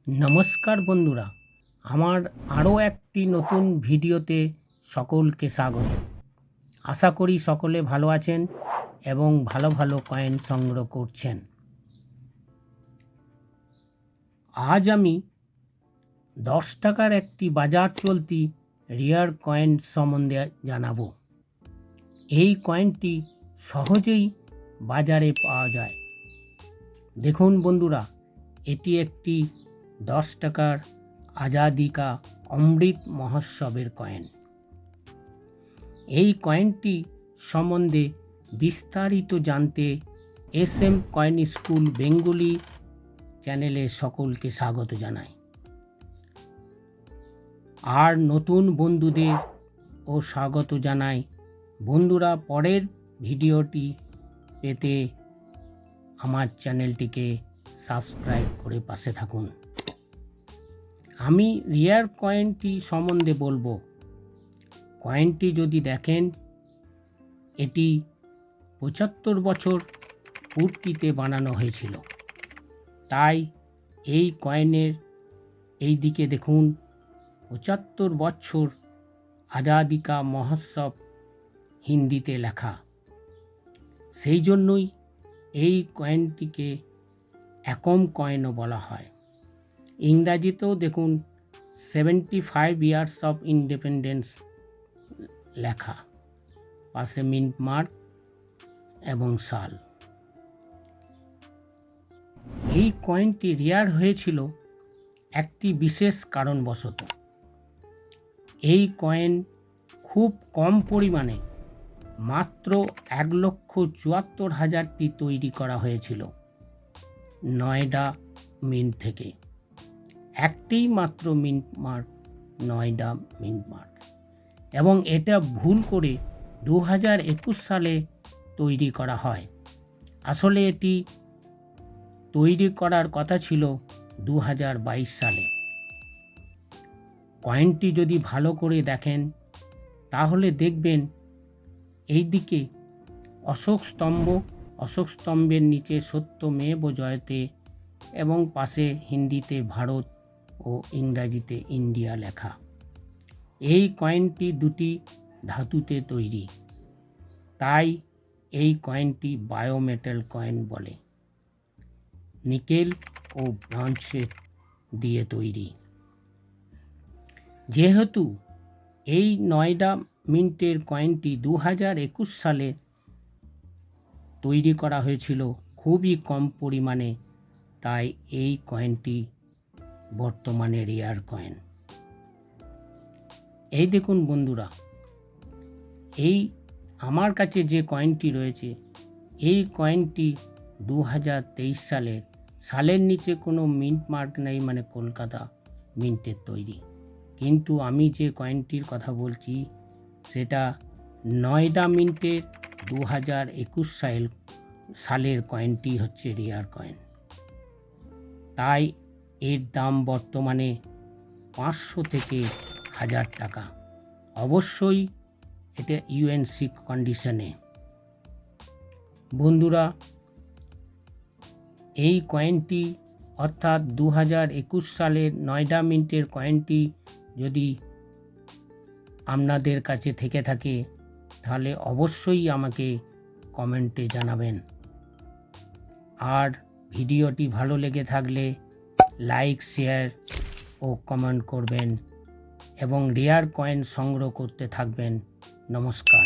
নমস্কার বন্ধুরা, আমার আরও একটি নতুন ভিডিওতে সকলকে স্বাগত। আশা করি সকলে ভালো আছেন এবং ভালো ভালো কয়েন সংগ্রহ করছেন। আজ আমি 10 টাকার একটি বাজার চলতি রেয়ার কয়েন সম্বন্ধে জানাবো। এই কয়েনটি সহজেই বাজারে পাওয়া যায়। দেখুন বন্ধুরা, এটি একটি 10 টাকার আজাদি কা অমৃত মহোৎসবের কয়েন। এই কয়েনটি সম্বন্ধে বিস্তারিত জানতে SM কয়েন স্কুল বেঙ্গলি চ্যানেলে সকলকে স্বাগত জানাই। আর নতুন বন্ধুদের ও স্বাগত জানাই। বন্ধুরা, পরের ভিডিওটি পেতে আমার চ্যানেলটিকে সাবস্ক্রাইব করে পাশে থাকুন। আমি রেয়ার কয়েনটি সম্বন্ধে বলবো। কয়েনটি যদি দেখেন, এটি 75 বছর পূর্তিতে বানানো হয়েছিল। তাই এই কয়েনের এই দিকে দেখুন 75 বছর আজাদি কা মহোৎসব হিন্দিতে লেখা। সেই জন্যই এই কয়েনটিকে একম কয়েনও বলা হয়। ইংরাজিতেও দেখুন 75 ইয়ার্স অফ ইন্ডিপেন্ডেন্স লেখা, পাশে মিন্ট মার্ক এবং সাল। এই কয়েনটি রেয়ার হয়েছিল একটি বিশেষ কারণবশত। এই কয়েন খুব কম পরিমাণে, মাত্র 1,74,000টি তৈরি করা হয়েছিল নয়ডা মিন্ট থেকে। একটি মাত্র mint mark, Noida mint mark, এবং এটা ভুল করে 2021 সালে তৈরি করা হয়। আসলে এটি তৈরি করার কথা ছিল 2022 সালে। কয়েনটি যদি ভালো করে দেখেন তাহলে দেখবেন এই দিকে অশোক স্তম্ভের নিচে সত্যমেব জয়তে এবং পাশে হিন্দিতে ভারত ও ইংরাজিতে ইন্ডিয়া লেখা। এই কয়েনটি দুটি ধাতুতে তৈরি, তাই এই কয়েনটি বায়োমেটাল কয়েন বলে। নিকেল ও ব্রোঞ্জ দিয়ে তৈরি। যেহেতু এই নয়ডা মিন্টের কয়েনটি 2021 সালে তৈরি করা হয়েছিল খুবই কম পরিমাণে, তাই এই কয়েনটি বর্তমানে রেয়ার কয়েন। এই দেখুন বন্ধুরা, এই আমার কাছে যে কয়েনটি রয়েছে, এই কয়েনটি 2023 সালের নিচে কোনো মিন্ট মার্ক নেই, মানে কলকাতা মিন্টের তৈরি। কিন্তু আমি যে কয়েনটির কথা বলছি সেটা নয়ডা মিন্টের 2021 সালের কয়েনটি হচ্ছে রেয়ার কয়েন। তাই এর দাম বর্তমানে 500 থেকে 1000 টাকা। অবশ্যই এটা UNC কন্ডিশনে। বন্ধুরা, এই কয়েনটি অর্থাৎ 2021 সালের নয়ডা মিন্টের কয়েনটি যদি আপনাদের কাছে থেকে থাকে তাহলে অবশ্যই আমাকে কমেন্টে জানাবেন। আর ভিডিওটি ভালো লেগে থাকলে লাইক, শেয়ার ও কমেন্ট করবেন এবং রেয়ার কয়েন সংগ্রহ করতে থাকবেন। নমস্কার।